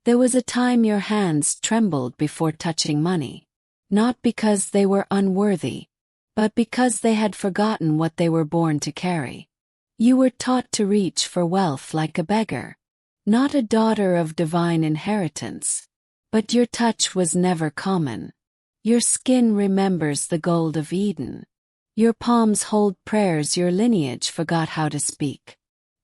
There was a time your hands trembled before touching money. Not because they were unworthy, but because they had forgotten what they were born to carry. You were taught to reach for wealth like a beggar. Not a daughter of divine inheritance. But your touch was never common. Your skin remembers the gold of Eden. Your palms hold prayers your lineage forgot how to speak.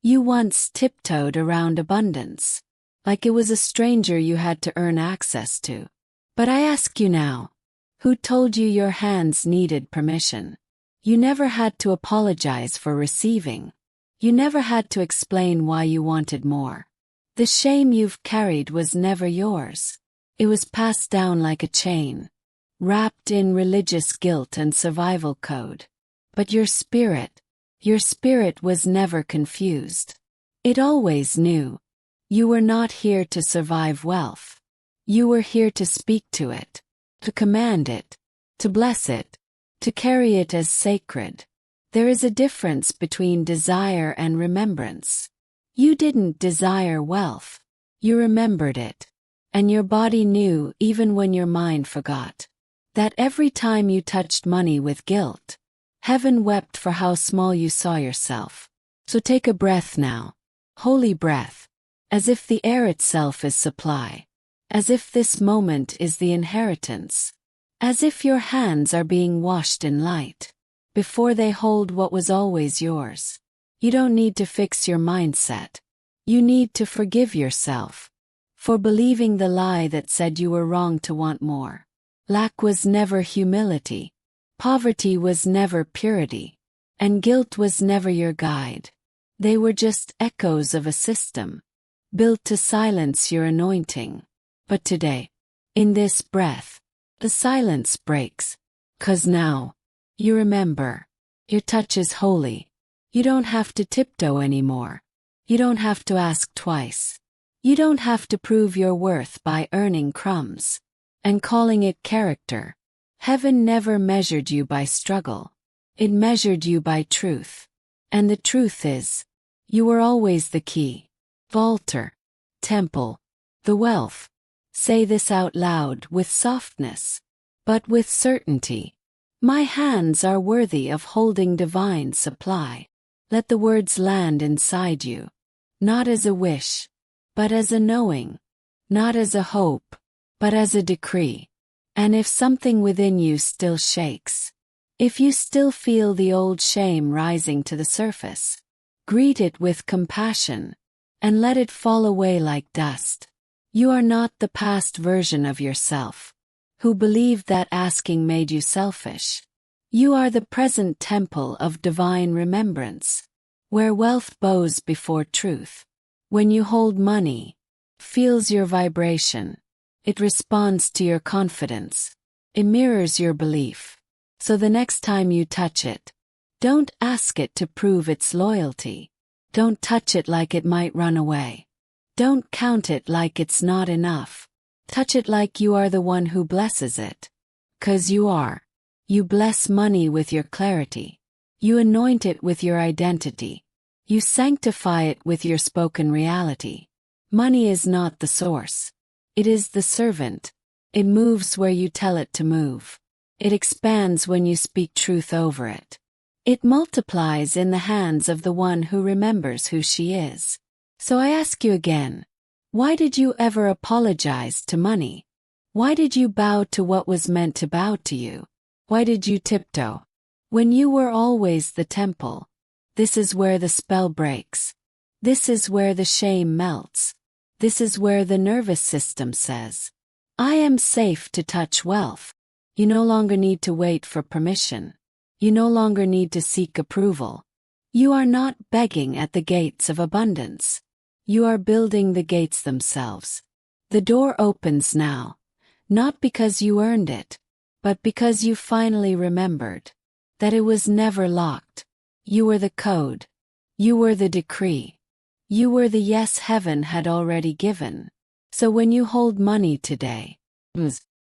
You once tiptoed around abundance, like it was a stranger you had to earn access to. But I ask you now, who told you your hands needed permission? You never had to apologize for receiving. You never had to explain why you wanted more. The shame you've carried was never yours. It was passed down like a chain, wrapped in religious guilt and survival code. But your spirit was never confused. It always knew. You were not here to survive wealth. You were here to speak to it, to command it, to bless it, to carry it as sacred. There is a difference between desire and remembrance. You didn't desire wealth. You remembered it. And your body knew even when your mind forgot. That every time you touched money with guilt, heaven wept for how small you saw yourself. So take a breath now. Holy breath. As if the air itself is supply. As if this moment is the inheritance. As if your hands are being washed in light. Before they hold what was always yours. You don't need to fix your mindset. You need to forgive yourself. For believing the lie that said you were wrong to want more. Lack was never humility. Poverty was never purity. And guilt was never your guide. They were just echoes of a system. Built to silence your anointing. But today, in this breath, the silence breaks. 'Cause now, you remember. Your touch is holy. You don't have to tiptoe anymore. You don't have to ask twice. You don't have to prove your worth by earning crumbs. And calling it character. Heaven never measured you by struggle. It measured you by truth. And the truth is, you were always the key. Altar. Temple. The wealth. Say this out loud with softness. But with certainty. My hands are worthy of holding divine supply. Let the words land inside you. Not as a wish, but as a knowing. Not as a hope, but as a decree. And if something within you still shakes, if you still feel the old shame rising to the surface, greet it with compassion, and let it fall away like dust. You are not the past version of yourself, who believed that asking made you selfish. You are the present temple of divine remembrance, where wealth bows before truth. When you hold money, feels your vibration. It responds to your confidence. It mirrors your belief. So the next time you touch it, don't ask it to prove its loyalty. Don't touch it like it might run away. Don't count it like it's not enough. Touch it like you are the one who blesses it. 'Cause you are. You bless money with your clarity. You anoint it with your identity. You sanctify it with your spoken reality. Money is not the source. It is the servant. It moves where you tell it to move. It expands when you speak truth over it. It multiplies in the hands of the one who remembers who she is. So I ask you again, why did you ever apologize to money? Why did you bow to what was meant to bow to you? Why did you tiptoe? When you were always the temple. This is where the spell breaks. This is where the shame melts. This is where the nervous system says, I am safe to touch wealth. You no longer need to wait for permission. You no longer need to seek approval. You are not begging at the gates of abundance. You are building the gates themselves. The door opens now, not because you earned it, but because you finally remembered that it was never locked. You were the code. You were the decree. You were the yes heaven had already given. So when you hold money today,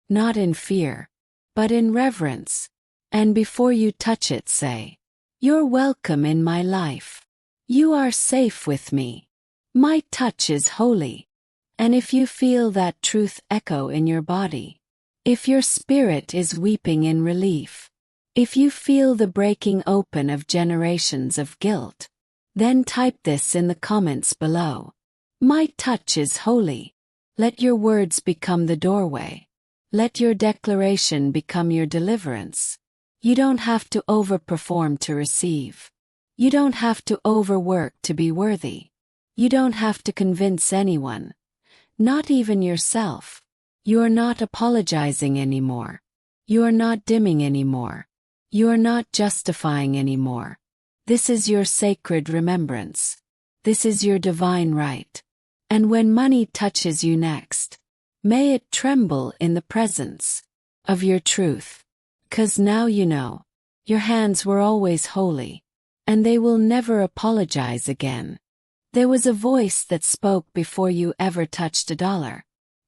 not in fear, but in reverence, and before you touch it say, you're welcome in my life. You are safe with me. My touch is holy. And if you feel that truth echo in your body, if your spirit is weeping in relief, if you feel the breaking open of generations of guilt, then type this in the comments below. My touch is holy. Let your words become the doorway. Let your declaration become your deliverance. You don't have to overperform to receive. You don't have to overwork to be worthy. You don't have to convince anyone, not even yourself. You are not apologizing anymore. You are not dimming anymore. You are not justifying anymore. This is your sacred remembrance. This is your divine right. And when money touches you next, may it tremble in the presence of your truth. 'Cause now you know, your hands were always holy, and they will never apologize again. There was a voice that spoke before you ever touched a dollar.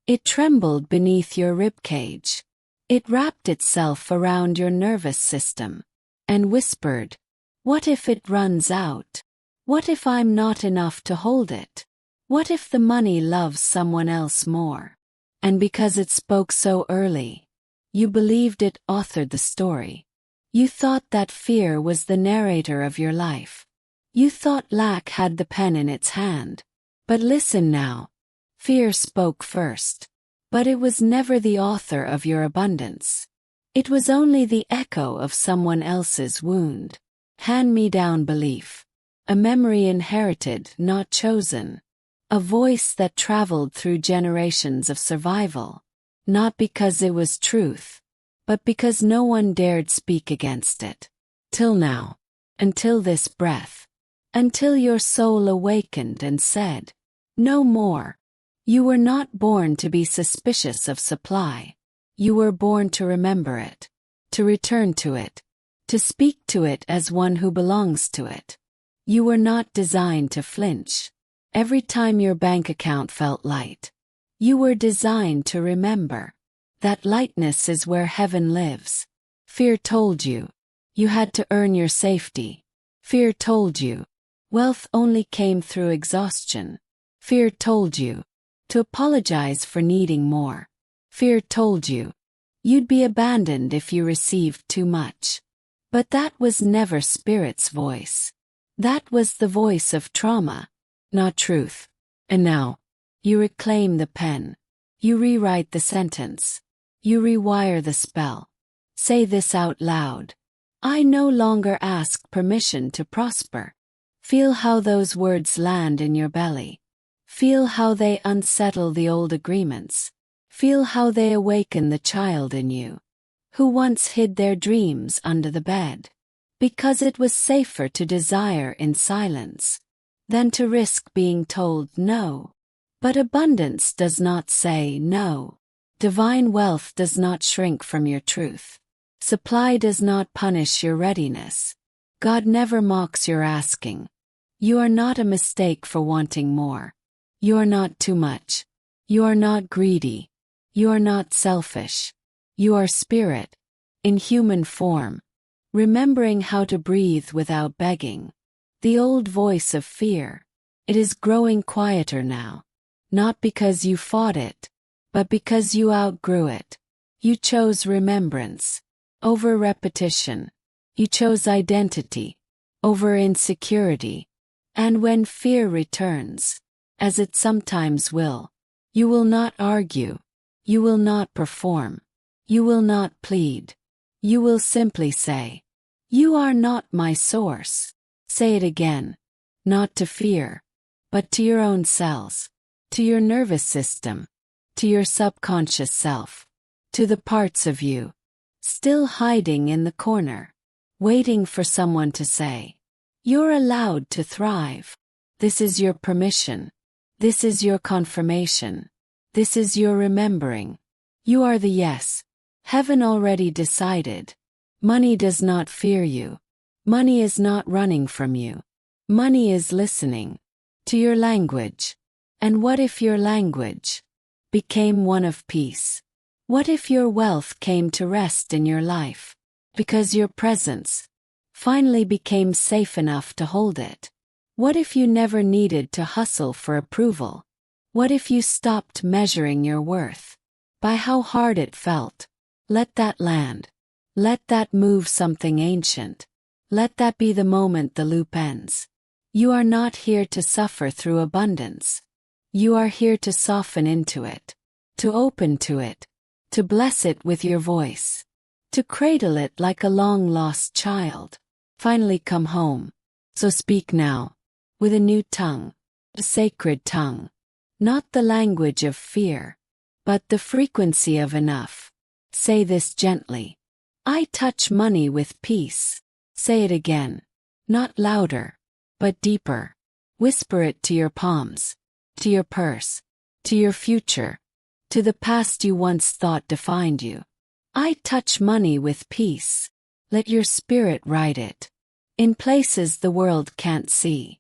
It trembled beneath your ribcage. It wrapped itself around your nervous system and whispered, what if it runs out? What if I'm not enough to hold it? What if the money loves someone else more? And because it spoke so early, you believed it authored the story. You thought that fear was the narrator of your life. You thought lack had the pen in its hand. But listen now. Fear spoke first. But it was never the author of your abundance. It was only the echo of someone else's wound. Hand-me-down belief. A memory inherited, not chosen. A voice that traveled through generations of survival. Not because it was truth, but because no one dared speak against it. Till now. Until this breath. Until your soul awakened and said, no more. You were not born to be suspicious of supply. You were born to remember it, to return to it, to speak to it as one who belongs to it. You were not designed to flinch every time your bank account felt light. You were designed to remember that lightness is where heaven lives. Fear told you you had to earn your safety. Fear told you wealth only came through exhaustion. Fear told you to apologize for needing more. Fear told you you'd be abandoned if you received too much. But that was never Spirit's voice. That was the voice of trauma, not truth. And now, you reclaim the pen. You rewrite the sentence. You rewire the spell. Say this out loud. I no longer ask permission to prosper. Feel how those words land in your belly. Feel how they unsettle the old agreements. Feel how they awaken the child in you, who once hid their dreams under the bed, because it was safer to desire in silence than to risk being told no. But abundance does not say no. Divine wealth does not shrink from your truth. Supply does not punish your readiness. God never mocks your asking. You are not a mistake for wanting more. You are not too much. You are not greedy. You are not selfish. You are spirit, in human form, remembering how to breathe without begging. The old voice of fear, it is growing quieter now. Not because you fought it, but because you outgrew it. You chose remembrance over repetition. You chose identity over insecurity. And when fear returns, as it sometimes will, you will not argue. You will not perform. You will not plead. You will simply say, you are not my source. Say it again. Not to fear, but to your own cells, to your nervous system, to your subconscious self, to the parts of you still hiding in the corner, waiting for someone to say, you're allowed to thrive. This is your permission. This is your confirmation. This is your remembering. You are the yes. Heaven already decided. Money does not fear you. Money is not running from you. Money is listening to your language. And what if your language became one of peace? What if your wealth came to rest in your life because your presence finally became safe enough to hold it? What if you never needed to hustle for approval? What if you stopped measuring your worth by how hard it felt? Let that land. Let that move something ancient. Let that be the moment the loop ends. You are not here to suffer through abundance. You are here to soften into it, to open to it, to bless it with your voice, to cradle it like a long-lost child. Finally come home. So speak now, with a new tongue, a sacred tongue. Not the language of fear, but the frequency of enough. Say this gently. I touch money with peace. Say it again. Not louder, but deeper. Whisper it to your palms, to your purse, to your future, to the past you once thought defined you. I touch money with peace. Let your spirit ride it. In places the world can't see.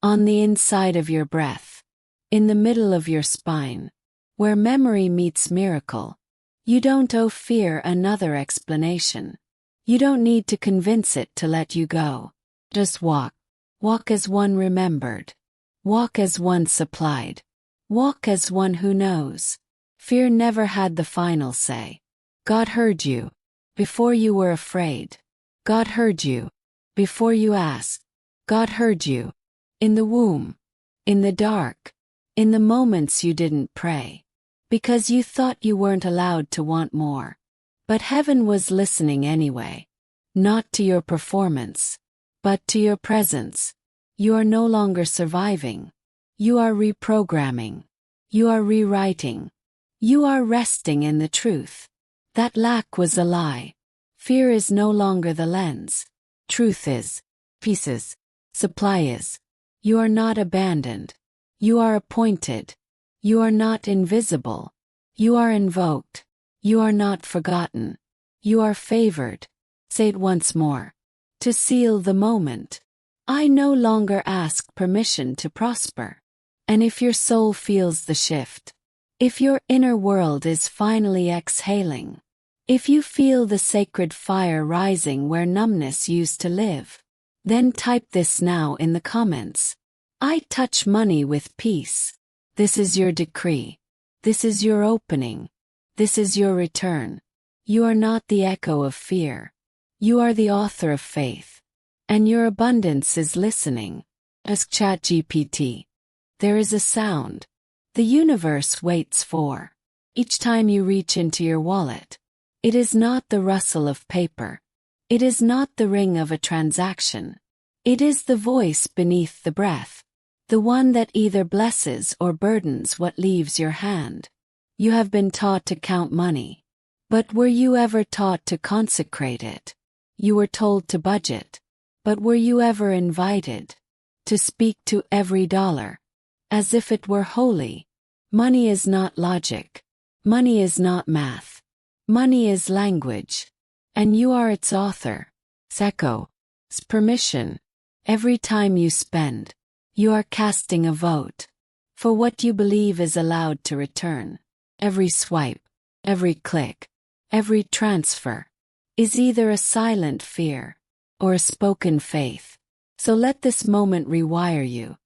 On the inside of your breath. In the middle of your spine. Where memory meets miracle. You don't owe fear another explanation. You don't need to convince it to let you go. Just walk. Walk as one remembered. Walk as one supplied. Walk as one who knows. Fear never had the final say. God heard you. Before you were afraid. God heard you. Before you asked. God heard you. In the womb. In the dark. In the moments you didn't pray. Because you thought you weren't allowed to want more. But heaven was listening anyway. Not to your performance, but to your presence. You are no longer surviving. You are reprogramming. You are rewriting. You are resting in the truth. That lack was a lie. Fear is no longer the lens. Truth is. Pieces. Supply is. You are not abandoned. You are appointed. You are not invisible. You are invoked. You are not forgotten. You are favored. Say it once more. To seal the moment. I no longer ask permission to prosper. And if your soul feels the shift, if your inner world is finally exhaling, if you feel the sacred fire rising where numbness used to live, then type this now in the comments. I touch money with peace. This is your decree. This is your opening. This is your return. You are not the echo of fear. You are the author of faith. And your abundance is listening. Ask ChatGPT. There is a sound. The universe waits for. Each time you reach into your wallet. It is not the rustle of paper. It is not the ring of a transaction. It is the voice beneath the breath. The one that either blesses or burdens what leaves your hand. You have been taught to count money. But were you ever taught to consecrate it? You were told to budget. But were you ever invited to speak to every dollar? As if it were holy. Money is not logic. Money is not math. Money is language. And you are its author. Echo. Permission. Every time you spend. You are casting a vote for what you believe is allowed to return. Every swipe, every click, every transfer is either a silent fear or a spoken faith. So let this moment rewire you.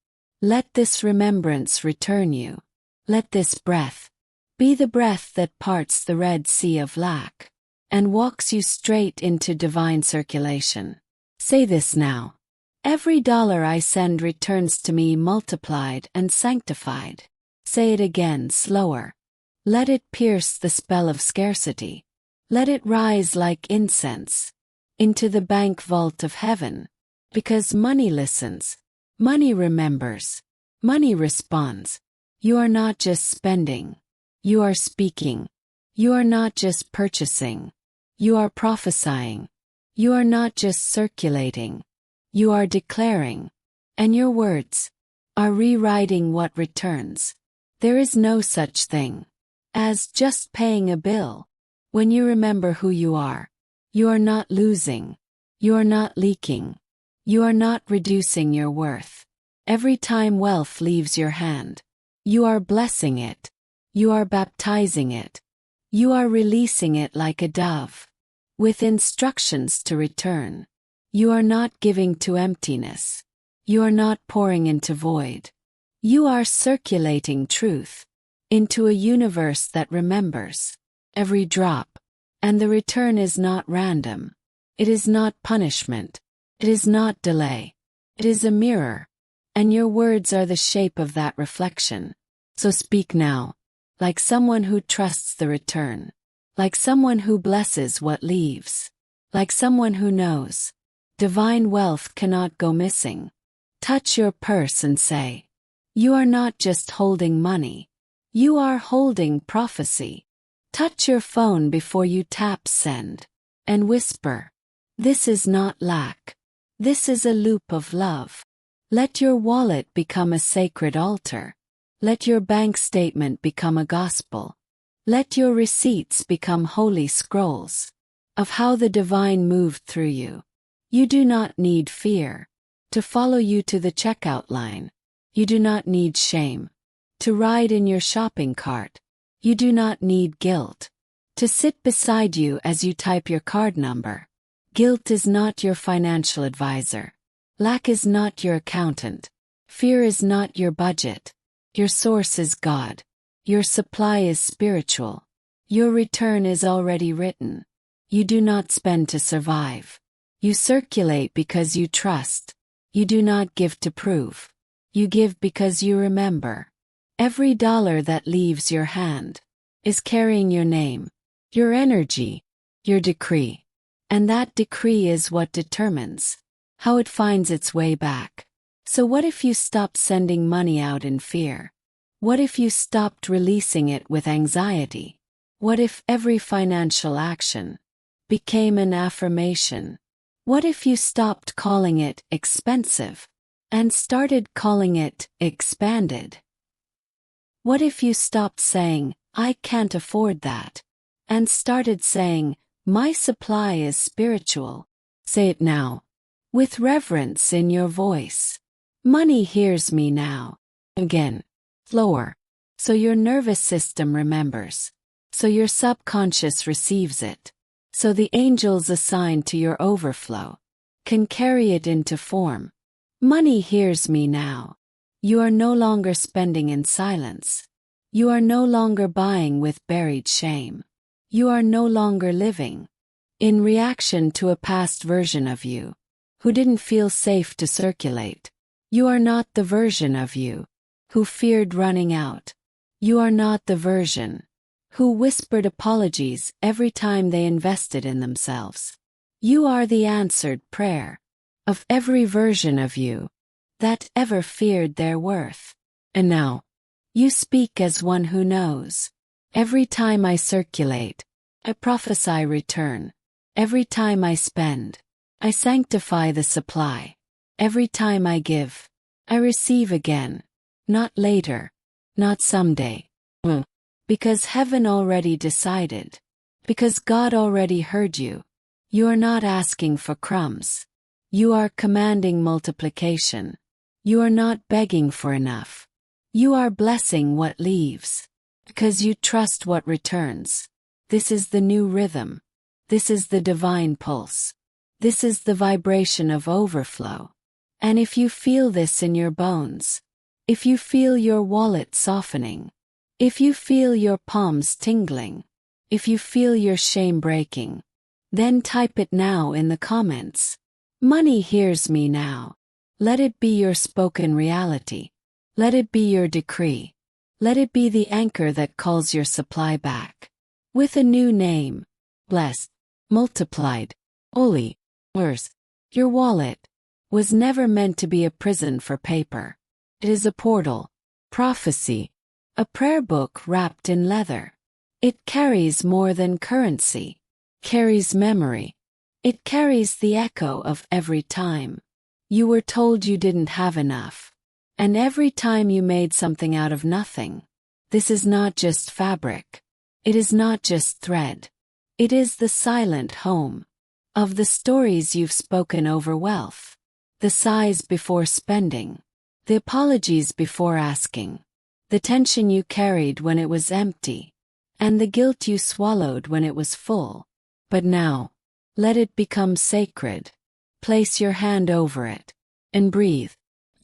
Let this remembrance return you. Let this breath be the breath that parts the Red Sea of lack and walks you straight into divine circulation. Say this now. Every dollar I send returns to me multiplied and sanctified. Say it again, slower. Let it pierce the spell of scarcity. Let it rise like incense into the bank vault of heaven. Because money listens. Money remembers. Money responds. You are not just spending. You are speaking. You are not just purchasing. You are prophesying. You are not just circulating. You are declaring, and your words are rewriting what returns. There is no such thing as just paying a bill. When you remember who you are not losing, you are not leaking, you are not reducing your worth. Every time wealth leaves your hand, you are blessing it, you are baptizing it, you are releasing it like a dove, with instructions to return. You are not giving to emptiness. You are not pouring into void. You are circulating truth into a universe that remembers every drop, and the return is not random. It is not punishment. It is not delay. It is a mirror, and your words are the shape of that reflection. So speak now, like someone who trusts the return, like someone who blesses what leaves, like someone who knows divine wealth cannot go missing. Touch your purse and say, you are not just holding money. You are holding prophecy. Touch your phone before you tap send, and whisper, this is not lack. This is a loop of love. Let your wallet become a sacred altar. Let your bank statement become a gospel. Let your receipts become holy scrolls of how the divine moved through you. You do not need fear to follow you to the checkout line. You do not need shame to ride in your shopping cart. You do not need guilt to sit beside you as you type your card number. Guilt is not your financial advisor. Lack is not your accountant. Fear is not your budget. Your source is God. Your supply is spiritual. Your return is already written. You do not spend to survive. You circulate because you trust. You do not give to prove. You give because you remember. Every dollar that leaves your hand is carrying your name, your energy, your decree. And that decree is what determines how it finds its way back. So what if you stopped sending money out in fear? What if you stopped releasing it with anxiety? What if every financial action became an affirmation? What if you stopped calling it expensive and started calling it expanded? What if you stopped saying, I can't afford that, and started saying, my supply is spiritual? Say it now, with reverence in your voice. Money hears me now. Again, slower, so your nervous system remembers, so your subconscious receives it, so the angels assigned to your overflow can carry it into form. Money hears me now. You are no longer spending in silence. You are no longer buying with buried shame. You are no longer living in reaction to a past version of you who didn't feel safe to circulate. You are not the version of you who feared running out. You are not the version who whispered apologies every time they invested in themselves. You are the answered prayer of every version of you that ever feared their worth. And now, you speak as one who knows. Every time I circulate, I prophesy return. Every time I spend, I sanctify the supply. Every time I give, I receive again. Not later, not someday. Because heaven already decided. Because God already heard you. You are not asking for crumbs. You are commanding multiplication. You are not begging for enough. You are blessing what leaves. Because you trust what returns. This is the new rhythm. This is the divine pulse. This is the vibration of overflow. And if you feel this in your bones, if you feel your wallet softening, if you feel your palms tingling, if you feel your shame breaking, then type it now in the comments. Money hears me now. Let it be your spoken reality. Let it be your decree. Let it be the anchor that calls your supply back. With a new name. Blessed. Multiplied. Holy. Worse. Your wallet was never meant to be a prison for paper. It is a portal. Prophecy. A prayer book wrapped in leather. It carries more than currency. Carries memory. It carries the echo of every time you were told you didn't have enough. And every time you made something out of nothing. This is not just fabric. It is not just thread. It is the silent home of the stories you've spoken over wealth. The sighs before spending. The apologies before asking. The tension you carried when it was empty. And the guilt you swallowed when it was full. But now, let it become sacred. Place your hand over it and breathe.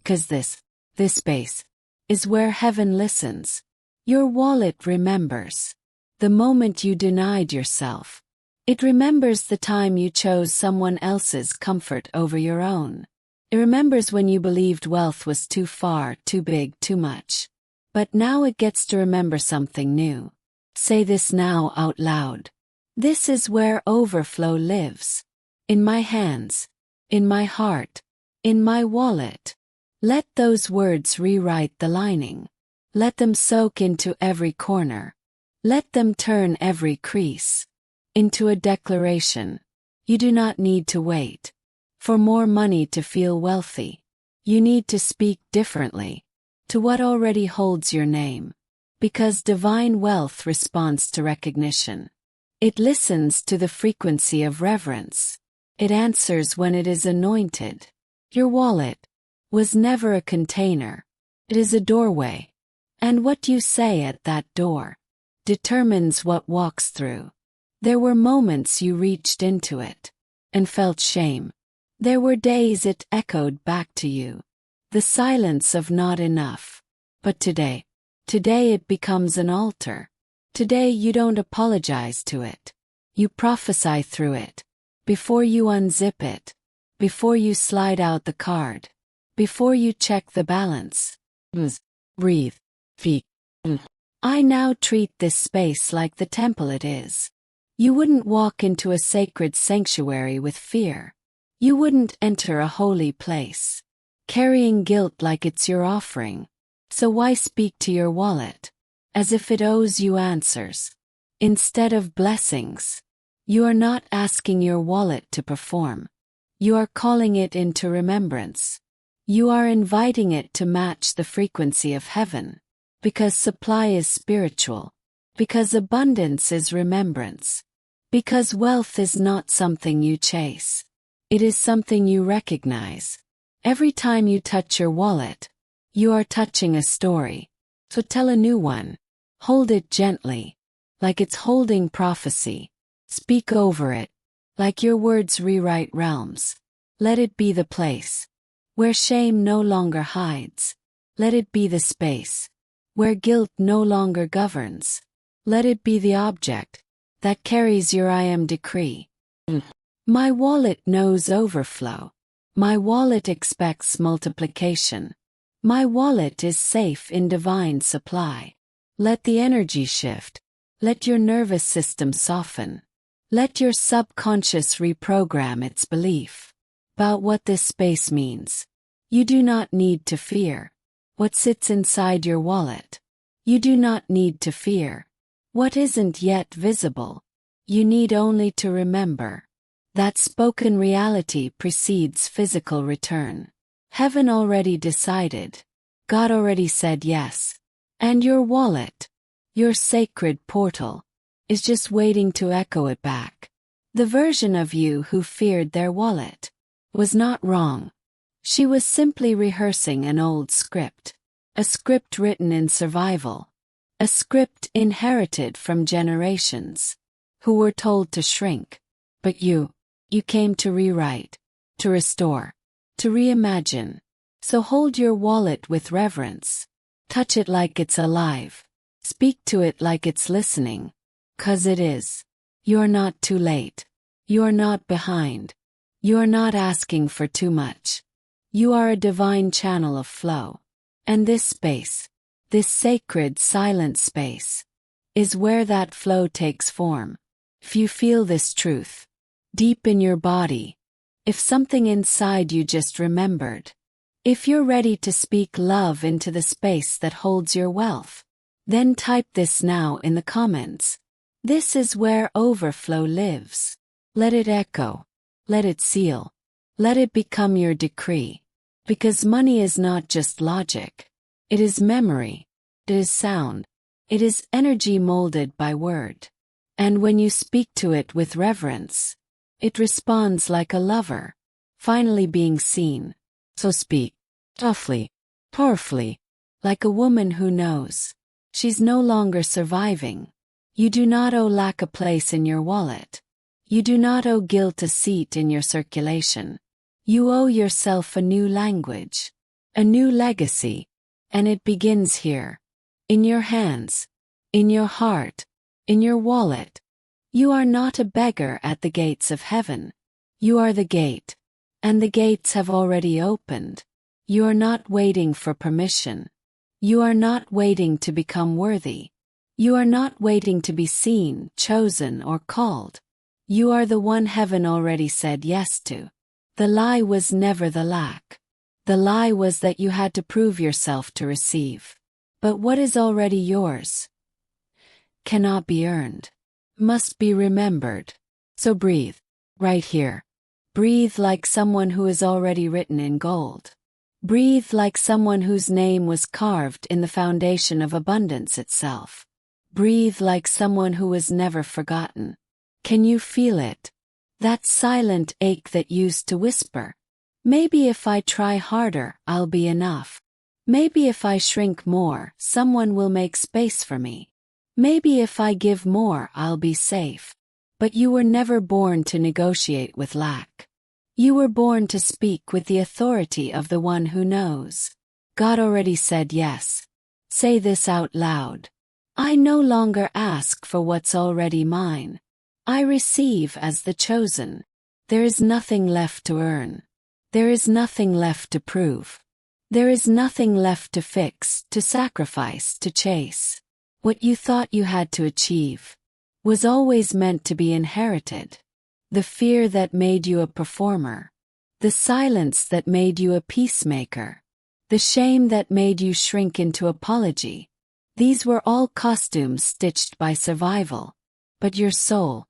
'Cause this space is where heaven listens. Your wallet remembers the moment you denied yourself. It remembers the time you chose someone else's comfort over your own. It remembers when you believed wealth was too far, too big, too much. But now it gets to remember something new. Say this now out loud. This is where overflow lives. In my hands. In my heart. In my wallet. Let those words rewrite the lining. Let them soak into every corner. Let them turn every crease into a declaration. You do not need to wait for more money to feel wealthy. You need to speak differently to what already holds your name. Because divine wealth responds to recognition. It listens to the frequency of reverence. It answers when it is anointed. Your wallet was never a container. It is a doorway. And what you say at that door determines what walks through. There were moments you reached into it and felt shame. There were days it echoed back to you. The silence of not enough. But today it becomes an altar. Today you don't apologize to it. You prophesy through it. Before you unzip it. Before you slide out the card. Before you check the balance. Breathe. Speak. I now treat this space like the temple it is. You wouldn't walk into a sacred sanctuary with fear. You wouldn't enter a holy place carrying guilt like it's your offering. So why speak to your wallet as if it owes you answers instead of blessings? You are not asking your wallet to perform. You are calling it into remembrance. You are inviting it to match the frequency of heaven. Because supply is spiritual. Because abundance is remembrance. Because wealth is not something you chase. It is something you recognize. Every time you touch your wallet, you are touching a story. So tell a new one. Hold it gently, like it's holding prophecy. Speak over it, like your words rewrite realms. Let it be the place where shame no longer hides. Let it be the space where guilt no longer governs. Let it be the object that carries your I am decree. My wallet knows overflow. My wallet expects multiplication. My wallet is safe in divine supply. Let the energy shift. Let your nervous system soften. Let your subconscious reprogram its belief about what this space means. You do not need to fear what sits inside your wallet. You do not need to fear what isn't yet visible. You need only to remember that spoken reality precedes physical return. Heaven already decided. God already said yes. And your wallet, your sacred portal, is just waiting to echo it back. The version of you who feared their wallet was not wrong. She was simply rehearsing an old script. A script written in survival. A script inherited from generations who were told to shrink. But you came to rewrite, to restore, to reimagine. So hold your wallet with reverence. Touch it like it's alive. Speak to it like it's listening. 'Cause it is. You're not too late. You're not behind. You're not asking for too much. You are a divine channel of flow. And this space, this sacred silent space, is where that flow takes form. If you feel this truth deep in your body, if something inside you just remembered, if you're ready to speak love into the space that holds your wealth, then type this now in the comments. This is where overflow lives. Let it echo. Let it seal. Let it become your decree. Because money is not just logic. It is memory. It is sound. It is energy molded by word. And when you speak to it with reverence, it responds like a lover, finally being seen. So speak, softly, powerfully, like a woman who knows she's no longer surviving. You do not owe lack a place in your wallet. You do not owe guilt a seat in your circulation. You owe yourself a new language, a new legacy, And it begins here. In your hands. In your heart. In your wallet. You are not a beggar at the gates of heaven. You are the gate. And the gates have already opened. You are not waiting for permission. You are not waiting to become worthy. You are not waiting to be seen, chosen, or called. You are the one heaven already said yes to. The lie was never the lack. The lie was that you had to prove yourself to receive. But what is already yours cannot be earned, must be remembered. So breathe, right here. Breathe like someone who is already written in gold. Breathe like someone whose name was carved in the foundation of abundance itself. Breathe like someone who was never forgotten. Can you feel it? That silent ache that used to whisper. Maybe if I try harder, I'll be enough. Maybe if I shrink more, someone will make space for me. Maybe if I give more, I'll be safe. But you were never born to negotiate with lack. You were born to speak with the authority of the one who knows. God already said yes. Say this out loud. I no longer ask for what's already mine. I receive as the chosen. There is nothing left to earn. There is nothing left to prove. There is nothing left to fix, to sacrifice, to chase. What you thought you had to achieve was always meant to be inherited. The fear that made you a performer. The silence that made you a peacemaker. The shame that made you shrink into apology. These were all costumes stitched by survival. But your soul,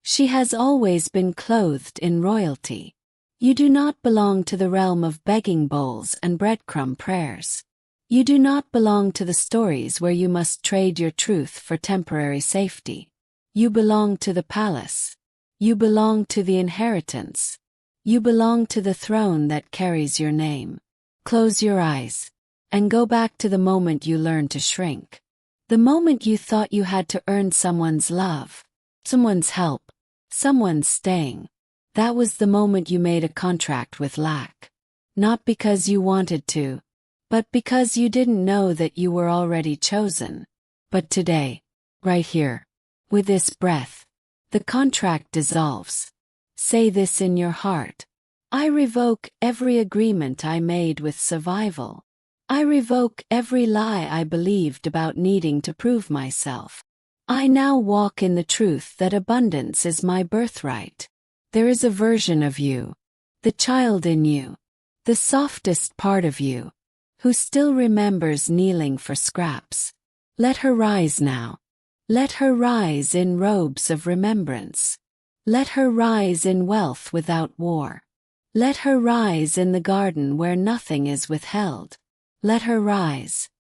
she has always been clothed in royalty. You do not belong to the realm of begging bowls and breadcrumb prayers. You do not belong to the stories where you must trade your truth for temporary safety. You belong to the palace. You belong to the inheritance. You belong to the throne that carries your name. Close your eyes and go back to the moment you learned to shrink. The moment you thought you had to earn someone's love, someone's help, someone's staying. That was the moment you made a contract with lack. Not because you wanted to, but because you didn't know that you were already chosen. But today, right here, with this breath, the contract dissolves. Say this in your heart. I revoke every agreement I made with survival. I revoke every lie I believed about needing to prove myself. I now walk in the truth that abundance is my birthright. There is a version of you, the child in you, the softest part of you, who still remembers kneeling for scraps. Let her rise now. Let her rise in robes of remembrance. Let her rise in wealth without war. Let her rise in the garden where nothing is withheld. Let her rise.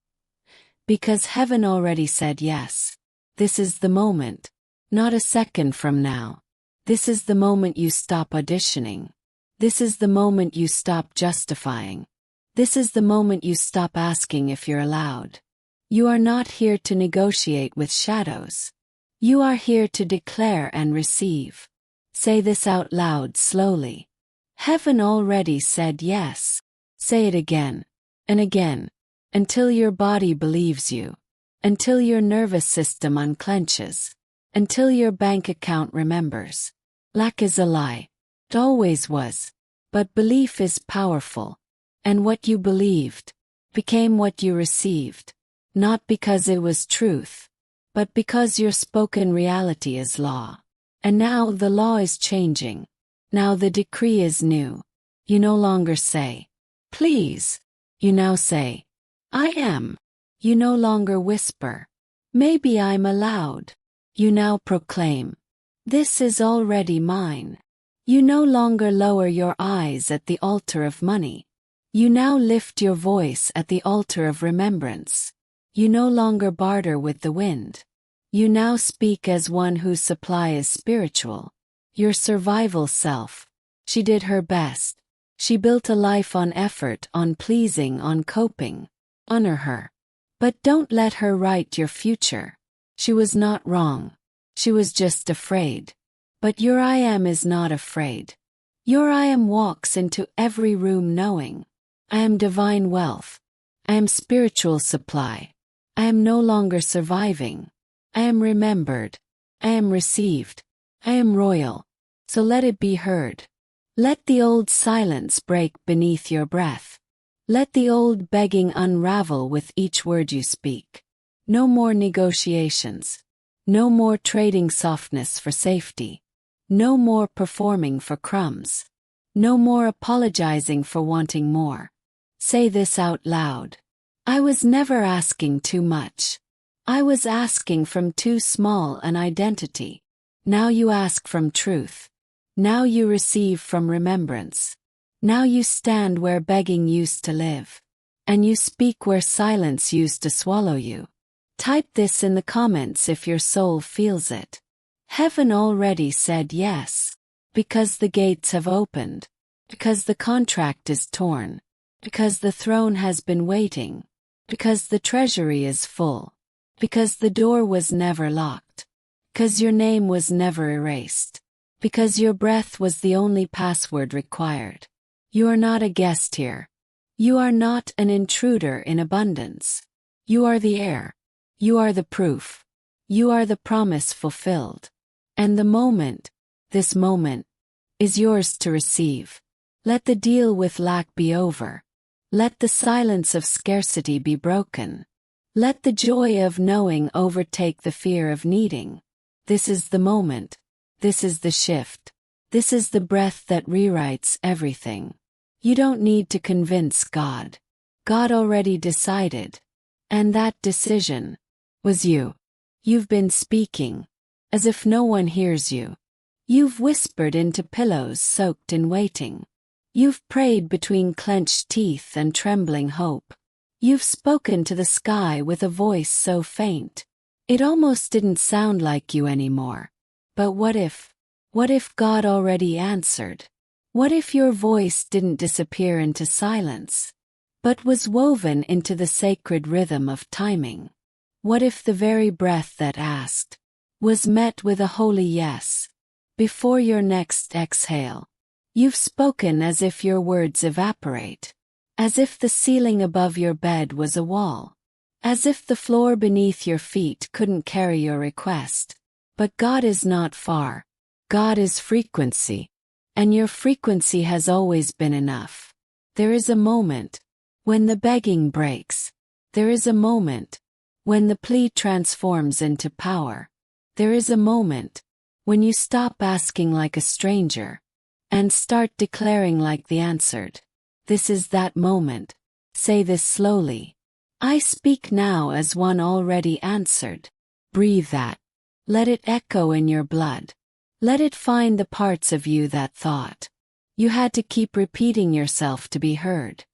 Because heaven already said yes. This is the moment, not a second from now. This is the moment you stop auditioning. This is the moment you stop justifying. This is the moment you stop asking if you're allowed. You are not here to negotiate with shadows. You are here to declare and receive. Say this out loud slowly. Heaven already said yes. Say it again and again, until your body believes you, until your nervous system unclenches, until your bank account remembers. Lack is a lie. It always was. But belief is powerful. And what you believed became what you received. Not because it was truth, but because your spoken reality is law. And now the law is changing. Now the decree is new. You no longer say, please. You now say, I am. You no longer whisper, maybe I'm allowed. You now proclaim, this is already mine. You no longer lower your eyes at the altar of money. You now lift your voice at the altar of remembrance. You no longer barter with the wind. You now speak as one whose supply is spiritual. Your survival self. She did her best. She built a life on effort, on pleasing, on coping. Honor her. But don't let her write your future. She was not wrong. She was just afraid. But your I am is not afraid. Your I am walks into every room knowing, I am divine wealth. I am spiritual supply. I am no longer surviving. I am remembered. I am received. I am royal. So let it be heard. Let the old silence break beneath your breath. Let the old begging unravel with each word you speak. No more negotiations. No more trading softness for safety. No more performing for crumbs. No more apologizing for wanting more. Say this out loud. I was never asking too much. I was asking from too small an identity. Now you ask from truth. Now you receive from remembrance. Now you stand where begging used to live. And you speak where silence used to swallow you. Type this in the comments if your soul feels it. Heaven already said yes. Because the gates have opened. Because the contract is torn. Because the throne has been waiting. Because the treasury is full. Because the door was never locked. Because your name was never erased. Because your breath was the only password required. You are not a guest here. You are not an intruder in abundance. You are the heir. You are the proof. You are the promise fulfilled. And the moment, this moment, is yours to receive. Let the deal with lack be over. Let the silence of scarcity be broken. Let the joy of knowing overtake the fear of needing. This is the moment. This is the shift. This is the breath that rewrites everything. You don't need to convince God. God already decided. And that decision was you. You've been speaking, as if no one hears you. You've whispered into pillows soaked in waiting. You've prayed between clenched teeth and trembling hope. You've spoken to the sky with a voice so faint, it almost didn't sound like you anymore. But what if God already answered? What if your voice didn't disappear into silence, but was woven into the sacred rhythm of timing? What if the very breath that asked was met with a holy yes? Before your next exhale, you've spoken as if your words evaporate, as if the ceiling above your bed was a wall, as if the floor beneath your feet couldn't carry your request. But God is not far. God is frequency. And your frequency has always been enough. There is a moment when the begging breaks. There is a moment when the plea transforms into power. There is a moment when you stop asking like a stranger and start declaring like the answered. This is that moment. Say this slowly. I speak now as one already answered. Breathe that. Let it echo in your blood. Let it find the parts of you that thought you had to keep repeating yourself to be heard.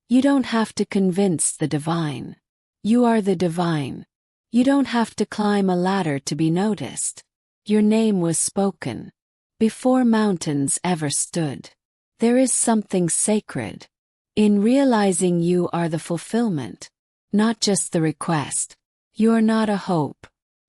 You don't have to convince the divine. You are the divine. You don't have to climb a ladder to be noticed. Your name was spoken before mountains ever stood. There is something sacred in realizing you are the fulfillment, not just the request. You are not a hope.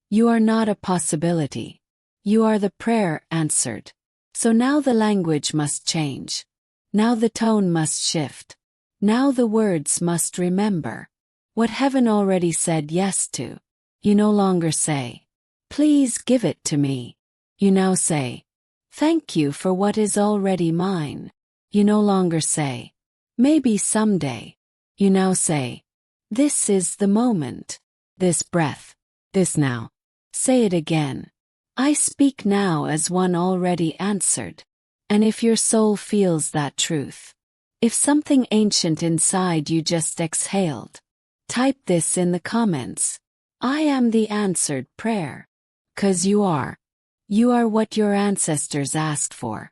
You are not a possibility. You are the prayer answered. So now the language must change. Now the tone must shift. Now the words must remember what heaven already said yes to. You no longer say, please give it to me. You now say, thank you for what is already mine. You no longer say, maybe someday. You now say, this is the moment. This breath. This now. Say it again. I speak now as one already answered. And if your soul feels that truth, if something ancient inside you just exhaled, type this in the comments. I am the answered prayer. 'Cause you are. You are what your ancestors asked for.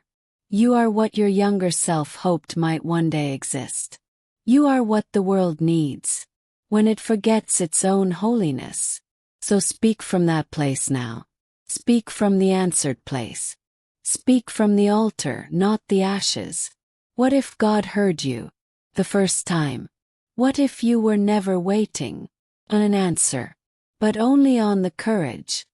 You are what your younger self hoped might one day exist. You are what the world needs when it forgets its own holiness. So speak from that place now. Speak from the answered place. Speak from the altar, not the ashes. What if God heard you the first time? What if you were never waiting on an answer, but only on the courage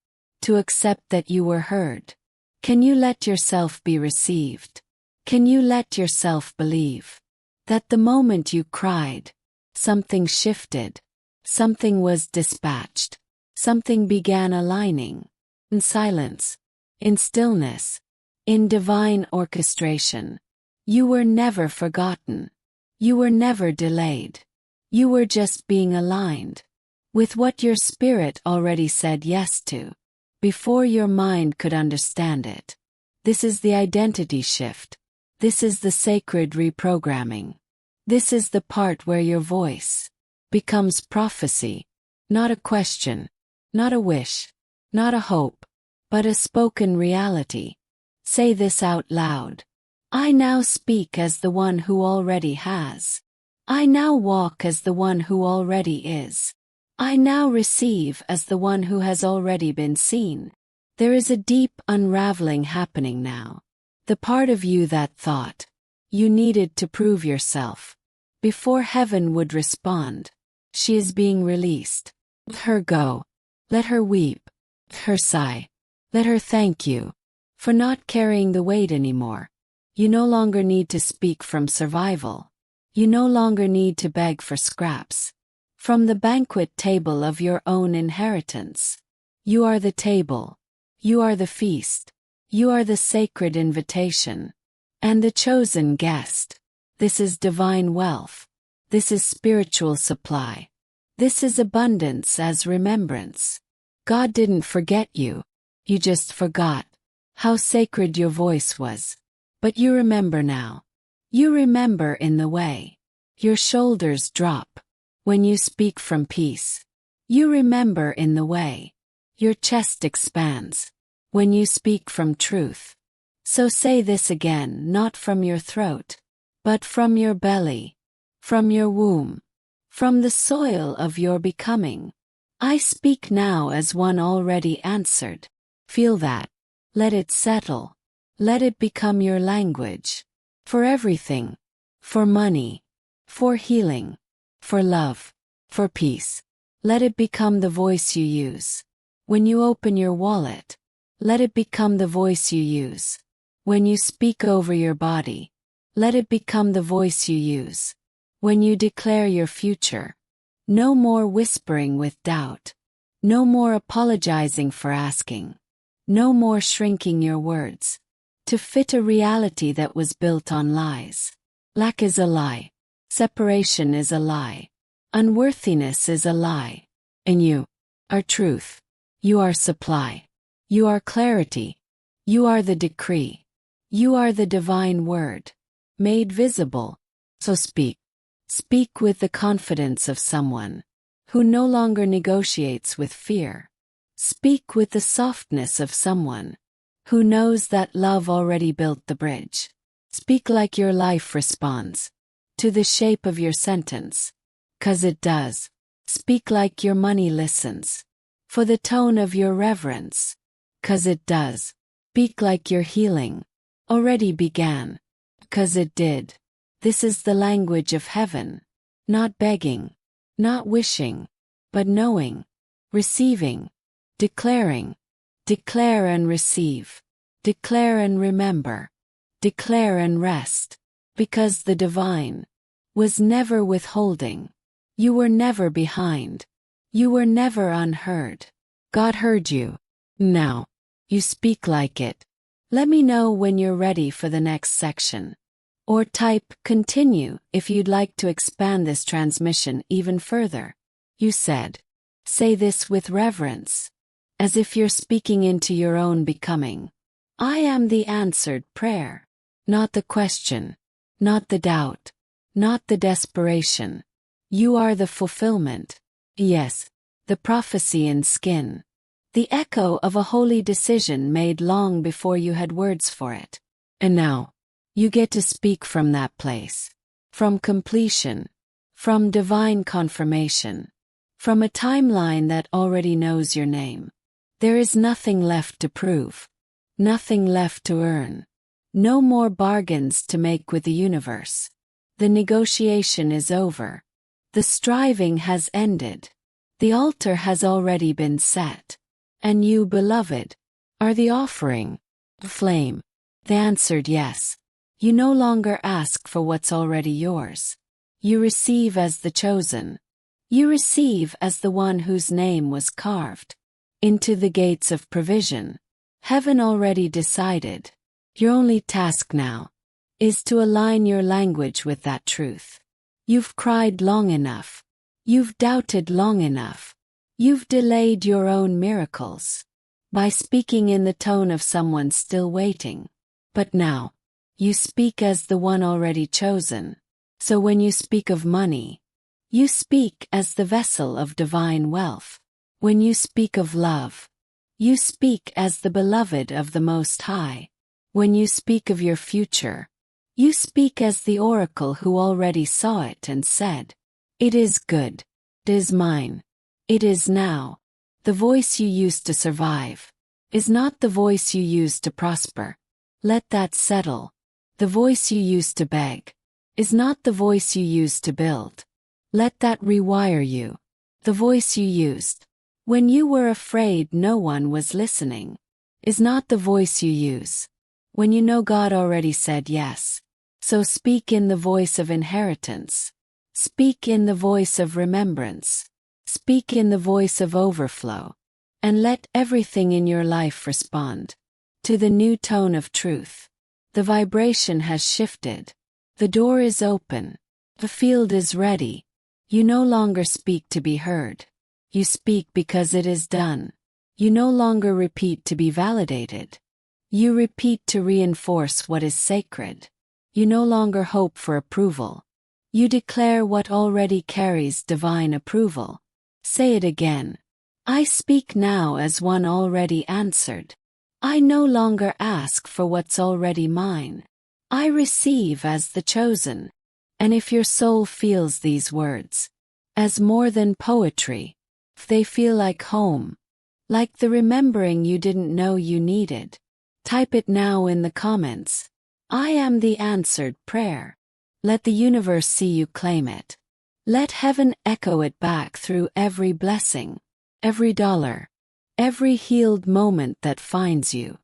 to accept that you were heard? Can you let yourself be received? Can you let yourself believe that the moment you cried, Something shifted. Something was dispatched. Something began aligning. In silence. In stillness. In divine orchestration. You were never forgotten. You were never delayed. You were just being aligned with what your spirit already said yes to, before your mind could understand it. This is the identity shift. This is the sacred reprogramming. This is the part where your voice becomes prophecy, not a question, not a wish, not a hope, but a spoken reality. Say this out loud. I now speak as the one who already has. I now walk as the one who already is. I now receive as the one who has already been seen. There is a deep unraveling happening now. The part of you that thought you needed to prove yourself before heaven would respond, she is being released. Let her go. Let her weep. Let her sigh. Let her thank you for not carrying the weight anymore. You no longer need to speak from survival. You no longer need to beg for scraps from the banquet table of your own inheritance. You are the table. You are the feast. You are the sacred invitation. And the chosen guest. This is divine wealth. This is spiritual supply. This is abundance as remembrance. God didn't forget you. You just forgot how sacred your voice was. But you remember now. You remember in the way your shoulders drop when you speak from peace. You remember in the way your chest expands when you speak from truth. So say this again, not from your throat, but from your belly, from your womb, from the soil of your becoming. I speak now as one already answered. Feel that. Let it settle. Let it become your language. For everything. For money. For healing. For love. For peace. Let it become the voice you use. When you open your wallet, let it become the voice you use. When you speak over your body, let it become the voice you use. When you declare your future, no more whispering with doubt. No more apologizing for asking. No more shrinking your words to fit a reality that was built on lies. Lack is a lie. Separation is a lie. Unworthiness is a lie. And you are truth. You are supply. You are clarity. You are the decree. You are the divine word, made visible. So speak. Speak with the confidence of someone who no longer negotiates with fear. Speak with the softness of someone who knows that love already built the bridge. Speak like your life responds to the shape of your sentence, 'cause it does. Speak like your money listens for the tone of your reverence, 'cause it does. Speak like your healing already began, 'cause it did. This is the language of heaven. Not begging, not wishing, but knowing, receiving, declaring. Declare and receive. Declare and remember. Declare and rest. Because the divine was never withholding. You were never behind. You were never unheard. God heard you. Now, you speak like it. Let me know when you're ready for the next section. Or type continue if you'd like to expand this transmission even further. You said, say this with reverence, as if you're speaking into your own becoming. I am the answered prayer, not the question, not the doubt, not the desperation. You are the fulfillment. Yes, the prophecy in skin. The echo of a holy decision made long before you had words for it. And now, you get to speak from that place. From completion. From divine confirmation. From a timeline that already knows your name. There is nothing left to prove. Nothing left to earn. No more bargains to make with the universe. The negotiation is over. The striving has ended. The altar has already been set. And you, beloved, are the offering. The flame. The answered yes. You no longer ask for what's already yours. You receive as the chosen. You receive as the one whose name was carved into the gates of provision. Heaven already decided. Your only task now is to align your language with that truth. You've cried long enough. You've doubted long enough. You've delayed your own miracles by speaking in the tone of someone still waiting. But now, you speak as the one already chosen. So when you speak of money, you speak as the vessel of divine wealth. When you speak of love, you speak as the beloved of the Most High. When you speak of your future, you speak as the oracle who already saw it and said, "It is good. It is mine. It is now." The voice you used to survive is not the voice you used to prosper. Let that settle. The voice you used to beg is not the voice you used to build. Let that rewire you. The voice you used when you were afraid no one was listening is not the voice you use when you know God already said yes. So speak in the voice of inheritance. Speak in the voice of remembrance. Speak in the voice of overflow. And let everything in your life respond to the new tone of truth. The vibration has shifted. The door is open. The field is ready. You no longer speak to be heard. You speak because it is done. You no longer repeat to be validated. You repeat to reinforce what is sacred. You no longer hope for approval. You declare what already carries divine approval. Say it again. I speak now as one already answered. I no longer ask for what's already mine. I receive as the chosen. And if your soul feels these words as more than poetry, if they feel like home, like the remembering you didn't know you needed, type it now in the comments. I am the answered prayer. Let the universe see you claim it. Let heaven echo it back through every blessing, every dollar, every healed moment that finds you.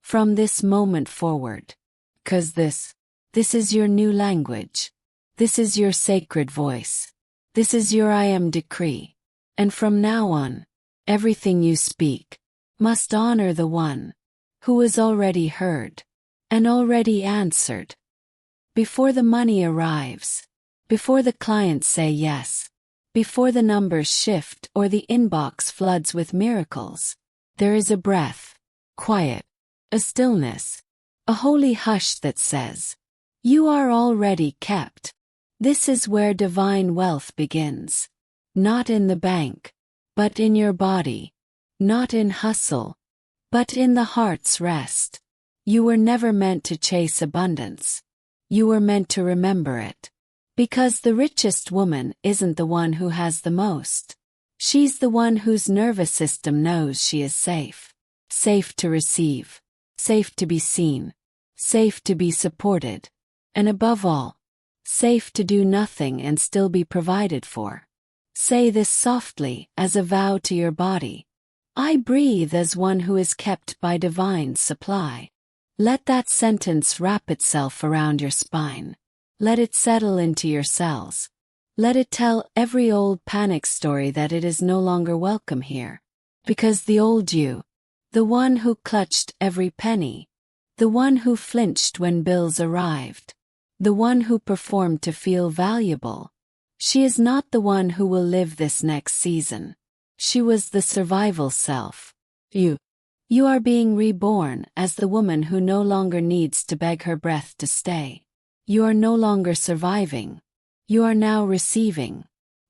From this moment forward. 'Cause this is your new language. This is your sacred voice. This is your I am decree. And from now on, everything you speak must honor the one who is already heard and already answered. Before the money arrives, before the clients say yes, before the numbers shift or the inbox floods with miracles, there is a breath, quiet, a stillness, a holy hush that says, "You are already kept." This is where divine wealth begins. Not in the bank, but in your body. Not in hustle, but in the heart's rest. You were never meant to chase abundance. You were meant to remember it. Because the richest woman isn't the one who has the most. She's the one whose nervous system knows she is safe. Safe to receive. Safe to be seen. Safe to be supported. And above all, safe to do nothing and still be provided for. Say this softly as a vow to your body. I breathe as one who is kept by divine supply. Let that sentence wrap itself around your spine. Let it settle into your cells. Let it tell every old panic story that it is no longer welcome here. Because the old you, the one who clutched every penny, the one who flinched when bills arrived, the one who performed to feel valuable, she is not the one who will live this next season. She was the survival self. You are being reborn as the woman who no longer needs to beg her breath to stay. You are no longer surviving. You are now receiving.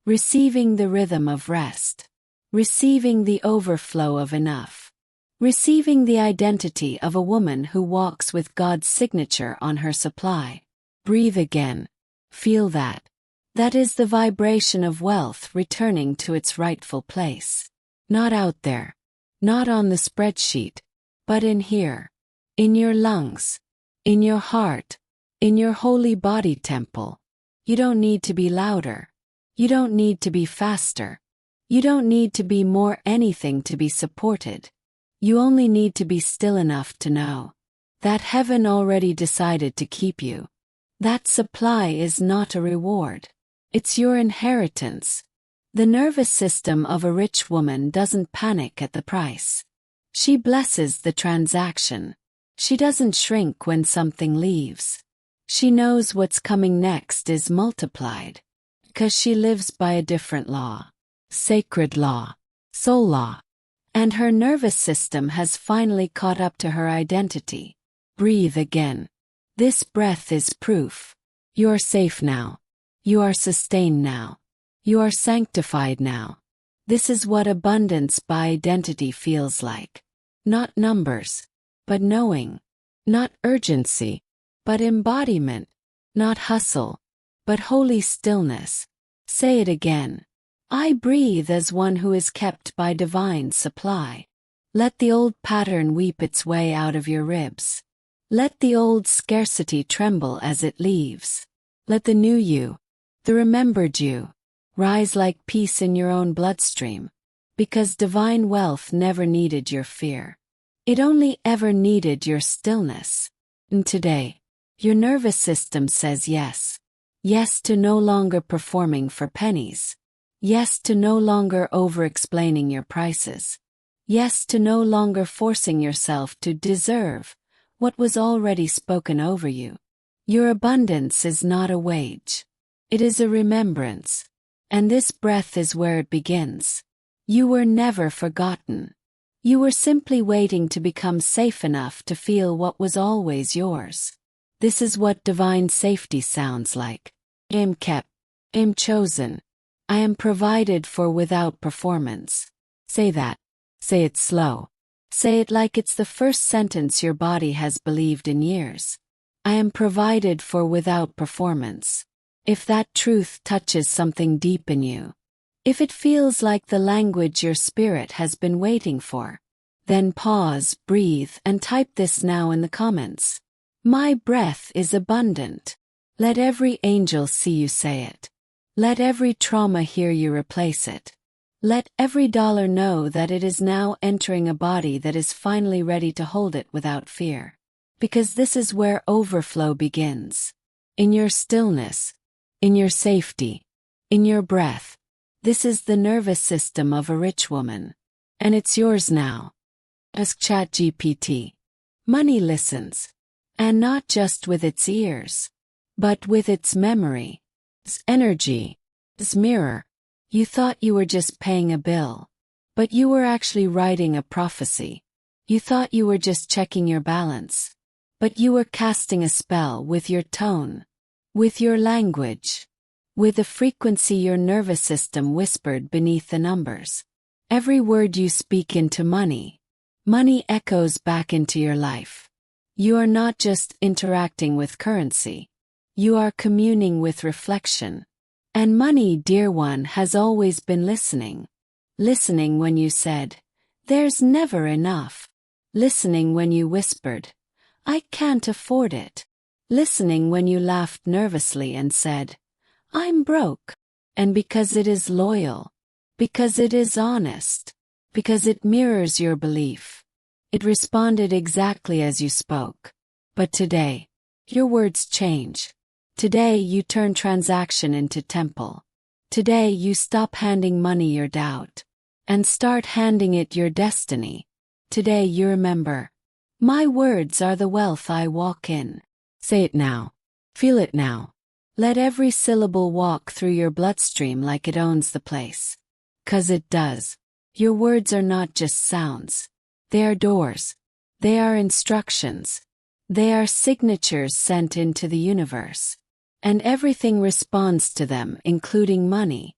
Receiving the rhythm of rest. Receiving the overflow of enough. Receiving the identity of a woman who walks with God's signature on her supply. Breathe again. Feel that. That is the vibration of wealth returning to its rightful place. Not out there. Not on the spreadsheet. But in here. In your lungs. In your heart. In your holy body temple. You don't need to be louder. You don't need to be faster. You don't need to be more anything to be supported. You only need to be still enough to know that heaven already decided to keep you. That supply is not a reward. It's your inheritance. The nervous system of a rich woman doesn't panic at the price. She blesses the transaction. She doesn't shrink when something leaves. She knows what's coming next is multiplied. Because she lives by a different law. Sacred law. Soul law. And her nervous system has finally caught up to her identity. Breathe again. This breath is proof. You're safe now. You are sustained now. You are sanctified now. This is what abundance by identity feels like. Not numbers, but knowing. Not urgency, but embodiment. Not hustle, but holy stillness. Say it again. I breathe as one who is kept by divine supply. Let the old pattern weep its way out of your ribs. Let the old scarcity tremble as it leaves. Let the new you, the remembered you, rise like peace in your own bloodstream. Because divine wealth never needed your fear. It only ever needed your stillness. And today, your nervous system says yes. Yes to no longer performing for pennies. Yes to no longer over-explaining your prices. Yes to no longer forcing yourself to deserve what was already spoken over you. Your abundance is not a wage. It is a remembrance. And this breath is where it begins. You were never forgotten. You were simply waiting to become safe enough to feel what was always yours. This is what divine safety sounds like. I am kept. I am chosen. I am provided for without performance. Say that. Say it slow. Say it like it's the first sentence your body has believed in years. I am provided for without performance. If that truth touches something deep in you, if it feels like the language your spirit has been waiting for, then pause, breathe, and type this now in the comments. My breath is abundant. Let every angel see you say it. Let every trauma hear you replace it. Let every dollar know that it is now entering a body that is finally ready to hold it without fear. Because this is where overflow begins. In your stillness, in your safety, in your breath. This is the nervous system of a rich woman. And it's yours now. Ask ChatGPT. Money listens. And not just with its ears, but with its memory, its energy, its mirror. You thought you were just paying a bill, but you were actually writing a prophecy. You thought you were just checking your balance, but you were casting a spell with your tone, with your language, with the frequency your nervous system whispered beneath the numbers. Every word you speak into money, money echoes back into your life. You are not just interacting with currency. You are communing with reflection. And money, dear one, has always been listening. Listening when you said, "There's never enough." Listening when you whispered, "I can't afford it." Listening when you laughed nervously and said, "I'm broke." And because it is loyal, because it is honest, because it mirrors your belief, it responded exactly as you spoke. But today, your words change. Today you turn transaction into temple. Today you stop handing money your doubt, and start handing it your destiny. Today you remember, my words are the wealth I walk in. Say it now. Feel it now. Let every syllable walk through your bloodstream like it owns the place. 'Cause it does. Your words are not just sounds. They are doors. They are instructions. They are signatures sent into the universe. And everything responds to them, including money.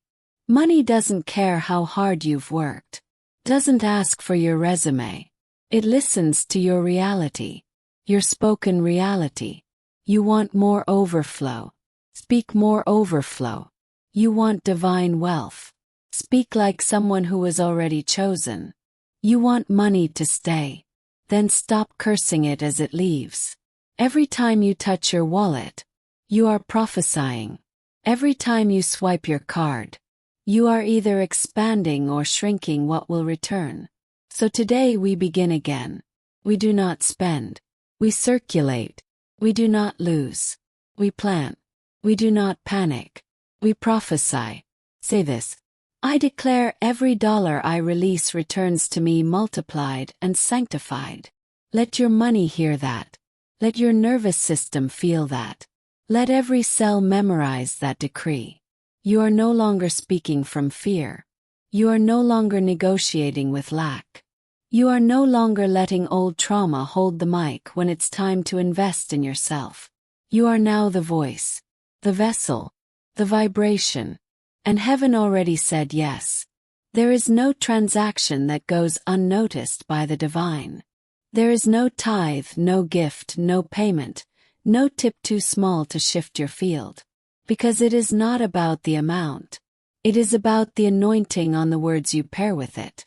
Money doesn't care how hard you've worked. Doesn't ask for your resume. It listens to your reality. Your spoken reality. You want more overflow. Speak more overflow. You want divine wealth. Speak like someone who was already chosen. You want money to stay. Then stop cursing it as it leaves. Every time you touch your wallet, you are prophesying. Every time you swipe your card, you are either expanding or shrinking what will return. So today we begin again. We do not spend. We circulate. We do not lose. We plant. We do not panic. We prophesy. Say this. I declare every dollar I release returns to me multiplied and sanctified. Let your money hear that. Let your nervous system feel that. Let every cell memorize that decree. You are no longer speaking from fear. You are no longer negotiating with lack. You are no longer letting old trauma hold the mic when it's time to invest in yourself. You are now the voice, the vessel, the vibration. And heaven already said yes. There is no transaction that goes unnoticed by the divine. There is no tithe, no gift, no payment, no tip too small to shift your field. Because it is not about the amount. It is about the anointing on the words you pair with it.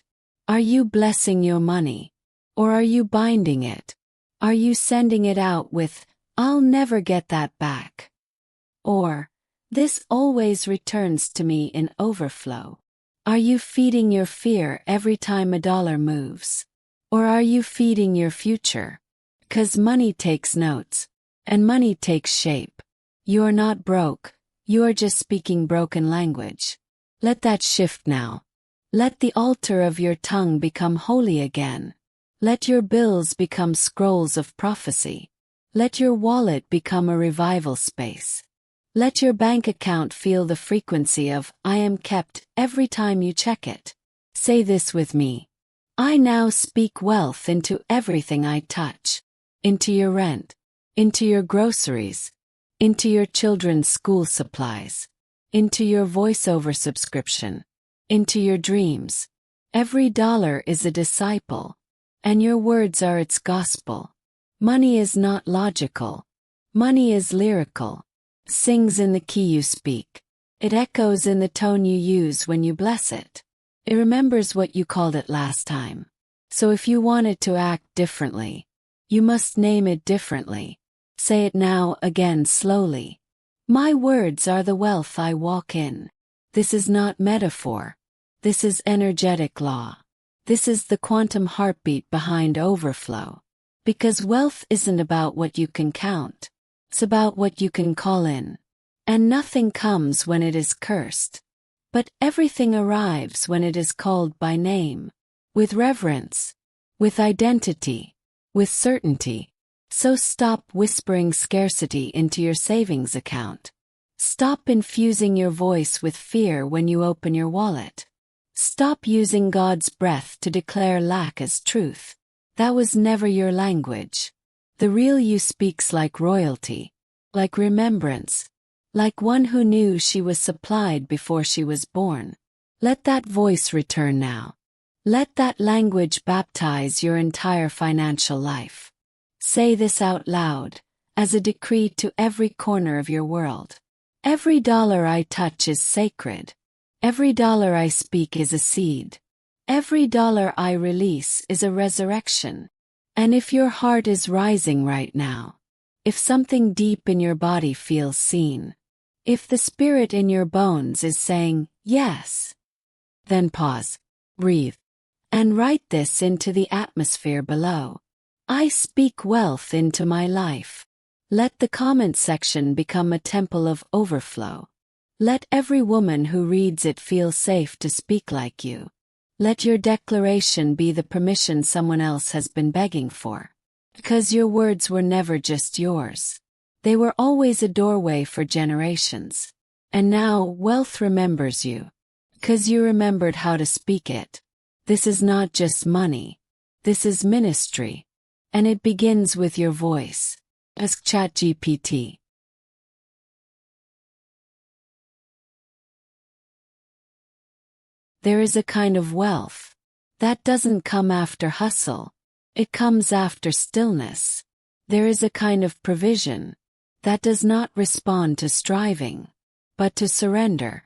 Are you blessing your money? Or are you binding it? Are you sending it out with, I'll never get that back? Or, this always returns to me in overflow. Are you feeding your fear every time a dollar moves? Or are you feeding your future? 'Cause money takes notes. And money takes shape. You are not broke. You are just speaking broken language. Let that shift now. Let the altar of your tongue become holy again. Let your bills become scrolls of prophecy. Let your wallet become a revival space. Let your bank account feel the frequency of I am kept every time you check it. Say this with me. I now speak wealth into everything I touch. Into your rent. Into your groceries. Into your children's school supplies. Into your voiceover subscription. Into your dreams. Every dollar is a disciple. And your words are its gospel. Money is not logical. Money is lyrical. Sings in the key you speak. It echoes in the tone you use when you bless it. It remembers what you called it last time. So if you want it to act differently, you must name it differently. Say it now again slowly. My words are the wealth I walk in. This is not metaphor. This is energetic law. This is the quantum heartbeat behind overflow. Because wealth isn't about what you can count. It's about what you can call in. And nothing comes when it is cursed. But everything arrives when it is called by name. With reverence. With identity. With certainty. So stop whispering scarcity into your savings account. Stop infusing your voice with fear when you open your wallet. Stop using God's breath to declare lack as truth. That was never your language. The real you speaks like royalty, like remembrance, like one who knew she was supplied before she was born. Let that voice return now. Let that language baptize your entire financial life. Say this out loud, as a decree to every corner of your world. Every dollar I touch is sacred. Every dollar I speak is a seed. Every dollar I release is a resurrection. And if your heart is rising right now, if something deep in your body feels seen, if the spirit in your bones is saying, yes, then pause, breathe, and write this into the atmosphere below. I speak wealth into my life. Let the comment section become a temple of overflow. Let every woman who reads it feel safe to speak like you. Let your declaration be the permission someone else has been begging for. Because your words were never just yours. They were always a doorway for generations. And now wealth remembers you. Because you remembered how to speak it. This is not just money. This is ministry. And it begins with your voice. Ask ChatGPT. There is a kind of wealth that doesn't come after hustle. It comes after stillness. There is a kind of provision that does not respond to striving, but to surrender.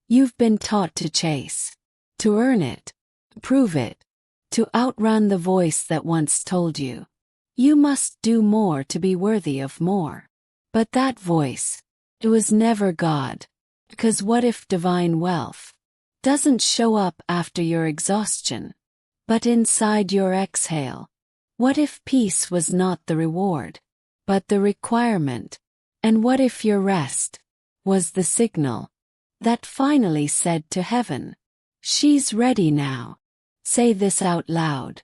You've been taught to chase, to earn it, prove it, to outrun the voice that once told you, you must do more to be worthy of more. But that voice, it was never God. Because what if divine wealth doesn't show up after your exhaustion, but inside your exhale? What if peace was not the reward, but the requirement? And what if your rest was the signal? that finally said to heaven, "She's ready now." Say this out loud.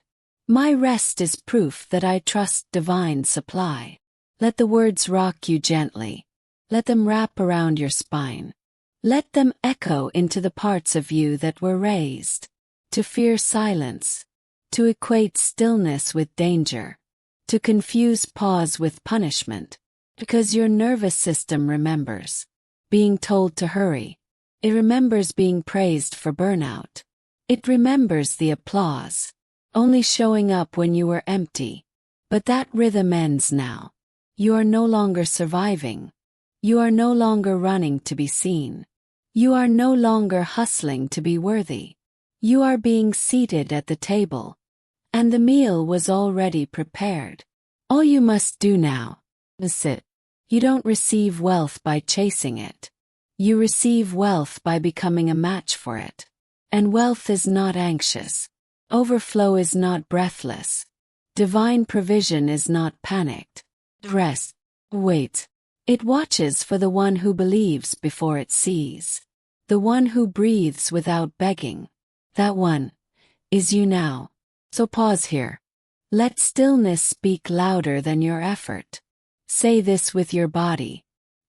My rest is proof that I trust divine supply. Let the words rock you gently. Let them wrap around your spine. Let them echo into the parts of you that were raised to fear silence, to equate stillness with danger, to confuse pause with punishment, because your nervous system remembers being told to hurry. It remembers being praised for burnout. It remembers the applause only showing up when you were empty. But that rhythm ends now. You are no longer surviving. You are no longer running to be seen. You are no longer hustling to be worthy. You are being seated at the table, and the meal was already prepared. All you must do now is sit. You don't receive wealth by chasing it. You receive wealth by becoming a match for it. And wealth is not anxious. Overflow is not breathless. Divine provision is not panicked. Rest. Wait. It watches for the one who believes before it sees. The one who breathes without begging. That one is you now. So pause here. Let stillness speak louder than your effort. Say this with your body.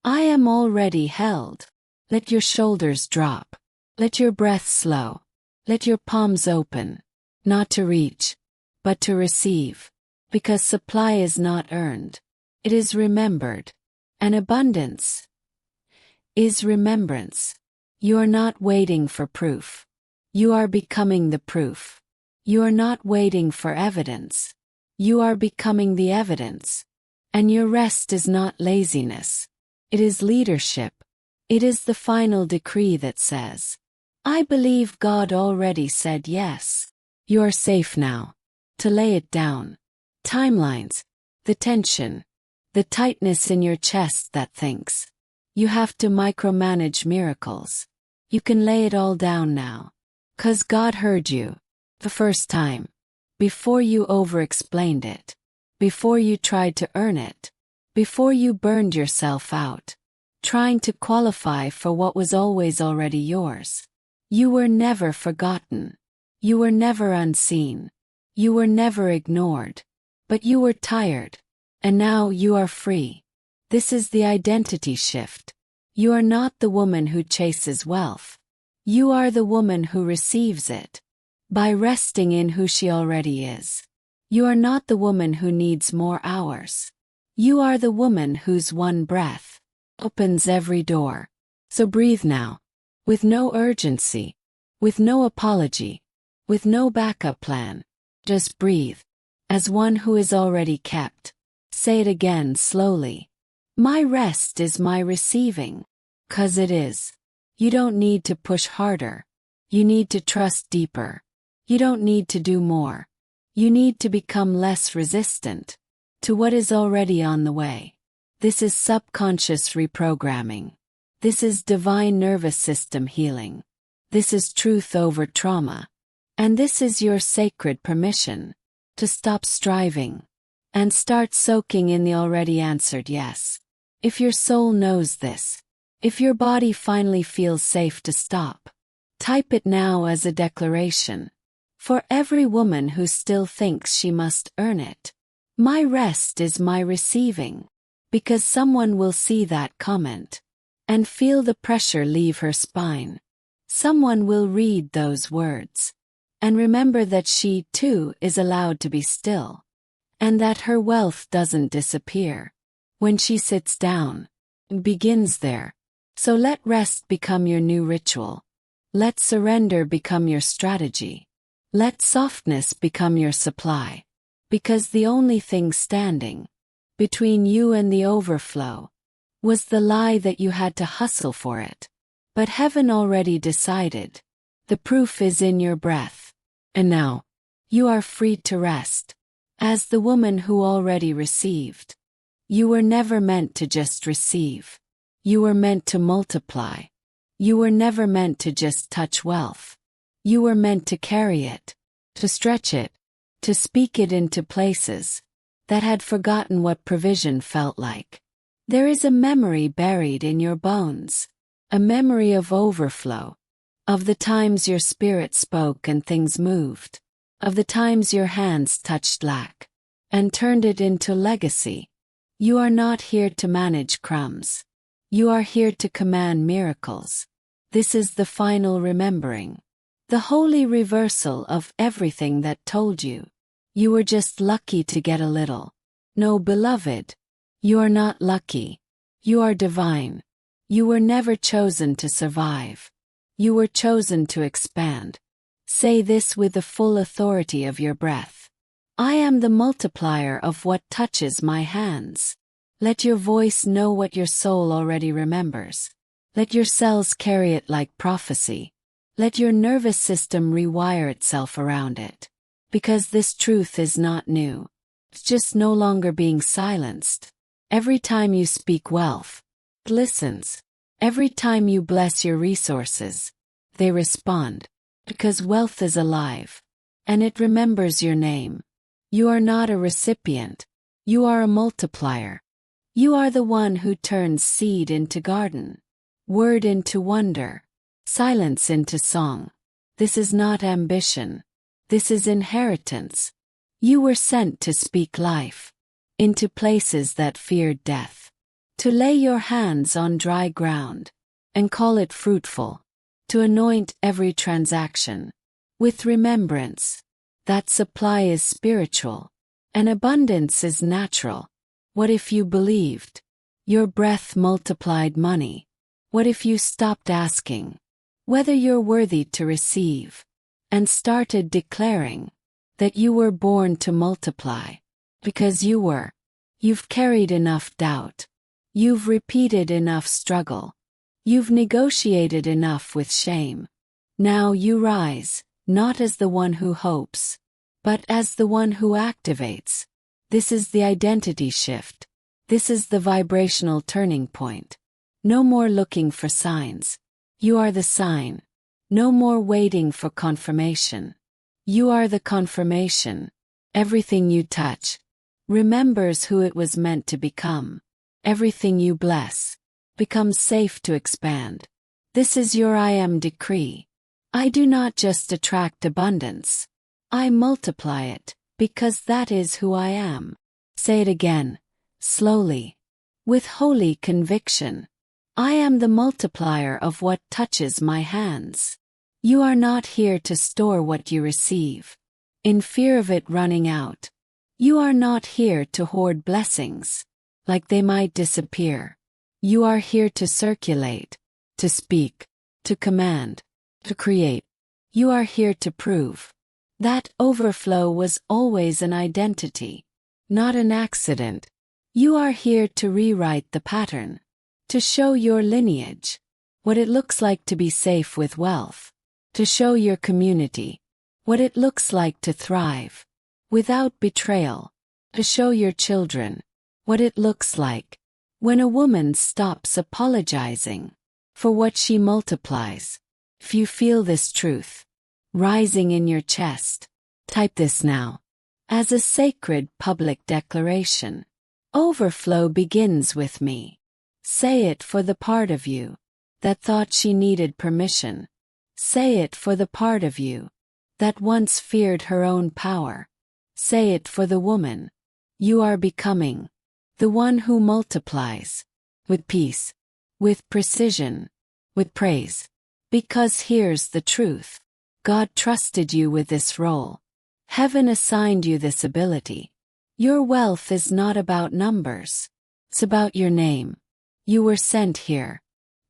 I am already held. Let your shoulders drop. Let your breath slow. Let your palms open. Not to reach, but to receive. Because supply is not earned. It is remembered. And abundance is remembrance. You are not waiting for proof. You are becoming the proof. You are not waiting for evidence. You are becoming the evidence. And your rest is not laziness. It is leadership. It is the final decree that says, I believe God already said yes. You are safe now. To lay it down. Timelines. The tension. The tightness in your chest that thinks you have to micromanage miracles. You can lay it all down now. 'Cause God heard you. The first time. Before you over-explained it. Before you tried to earn it. Before you burned yourself out. Trying to qualify for what was always already yours. You were never forgotten. You were never unseen. You were never ignored. But you were tired. And now you are free. This is the identity shift. You are not the woman who chases wealth. You are the woman who receives it. By resting in who she already is. You are not the woman who needs more hours. You are the woman whose one breath opens every door. So breathe now. With no urgency. With no apology. With no backup plan. Just breathe. As one who is already kept. Say it again slowly. My rest is my receiving. 'Cause it is. You don't need to push harder. You need to trust deeper. You don't need to do more. You need to become less resistant to what is already on the way. This is subconscious reprogramming. This is divine nervous system healing. This is truth over trauma. And this is your sacred permission to stop striving and start soaking in the already answered yes. If your soul knows this, if your body finally feels safe to stop, type it now as a declaration. For every woman who still thinks she must earn it, my rest is my receiving. Because someone will see that comment and feel the pressure leave her spine. Someone will read those words and remember that she, too, is allowed to be still. And that her wealth doesn't disappear when she sits down. It begins there. So let rest become your new ritual. Let surrender become your strategy. Let softness become your supply. Because the only thing standing between you and the overflow was the lie that you had to hustle for it. But heaven already decided. The proof is in your breath. And now, you are free to rest. As the woman who already received. You were never meant to just receive. You were meant to multiply. You were never meant to just touch wealth. You were meant to carry it, to stretch it, to speak it into places that had forgotten what provision felt like. There is a memory buried in your bones. A memory of overflow. Of the times your spirit spoke and things moved. Of the times your hands touched lack and turned it into legacy. You are not here to manage crumbs. You are here to command miracles. This is the final remembering. The holy reversal of everything that told you. You were just lucky to get a little. No, beloved. You are not lucky. You are divine. You were never chosen to survive. You were chosen to expand. Say this with the full authority of your breath. I am the multiplier of what touches my hands. Let your voice know what your soul already remembers. Let your cells carry it like prophecy. Let your nervous system rewire itself around it. Because this truth is not new. It's just no longer being silenced. Every time you speak wealth, it listens. Every time you bless your resources, they respond. Because wealth is alive. And it remembers your name. You are not a recipient. You are a multiplier. You are the one who turns seed into garden. Word into wonder. Silence into song. This is not ambition. This is inheritance. You were sent to speak life. Into places that feared death. To lay your hands on dry ground. And call it fruitful. To anoint every transaction. With remembrance. That supply is spiritual. And abundance is natural. What if you believed? Your breath multiplied money. What if you stopped asking whether you're worthy to receive? And started declaring that you were born to multiply. Because you were. You've carried enough doubt. You've repeated enough struggle. You've negotiated enough with shame. Now you rise, not as the one who hopes, but as the one who activates. This is the identity shift. This is the vibrational turning point. No more looking for signs. You are the sign. No more waiting for confirmation. You are the confirmation. Everything you touch remembers who it was meant to become. Everything you bless becomes safe to expand. This is your I am decree. I do not just attract abundance. I multiply it, because that is who I am. Say it again, slowly, with holy conviction. I am the multiplier of what touches my hands. You are not here to store what you receive, in fear of it running out. You are not here to hoard blessings, like they might disappear. You are here to circulate, to speak, to command, to create. You are here to prove that overflow was always an identity, not an accident. You are here to rewrite the pattern, to show your lineage, what it looks like to be safe with wealth, to show your community, what it looks like to thrive, without betrayal, to show your children, what it looks like when a woman stops apologizing for what she multiplies. If you feel this truth rising in your chest, type this now. As a sacred public declaration. Overflow begins with me. Say it for the part of you that thought she needed permission. Say it for the part of you that once feared her own power. Say it for the woman you are becoming. The one who multiplies, with peace, with precision, with praise. Because here's the truth. God trusted you with this role. Heaven assigned you this ability. Your wealth is not about numbers. It's about your name. You were sent here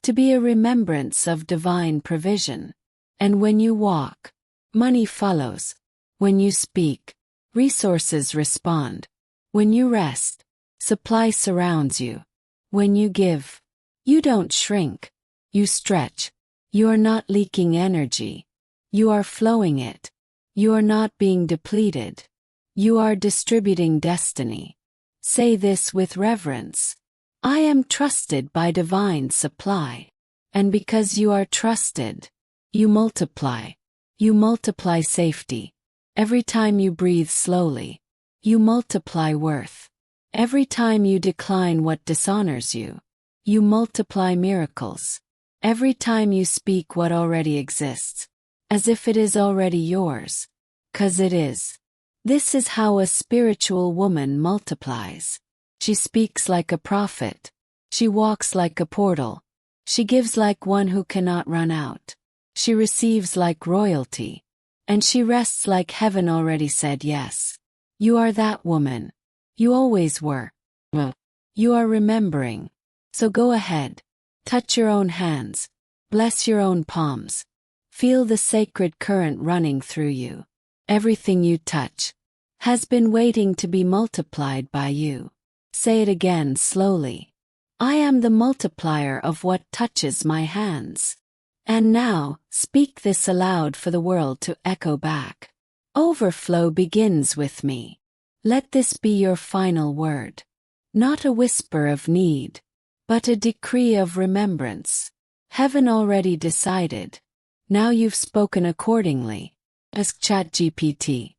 to be a remembrance of divine provision. And when you walk, money follows. When you speak, resources respond. When you rest, supply surrounds you. When you give, you don't shrink. You stretch. You are not leaking energy. You are flowing it. You are not being depleted. You are distributing destiny. Say this with reverence. I am trusted by divine supply. And because you are trusted, you multiply. You multiply safety. Every time you breathe slowly, you multiply worth. Every time you decline what dishonors you, you multiply miracles. Every time you speak what already exists, as if it is already yours. 'Cause it is. This is how a spiritual woman multiplies. She speaks like a prophet. She walks like a portal. She gives like one who cannot run out. She receives like royalty. And she rests like heaven already said yes. You are that woman. You always were. You are remembering. So go ahead. Touch your own hands. Bless your own palms. Feel the sacred current running through you. Everything you touch has been waiting to be multiplied by you. Say it again slowly. I am the multiplier of what touches my hands. And now, speak this aloud for the world to echo back. Overflow begins with me. Let this be your final word. Not a whisper of need, but a decree of remembrance. Heaven already decided. Now you've spoken accordingly. Ask ChatGPT.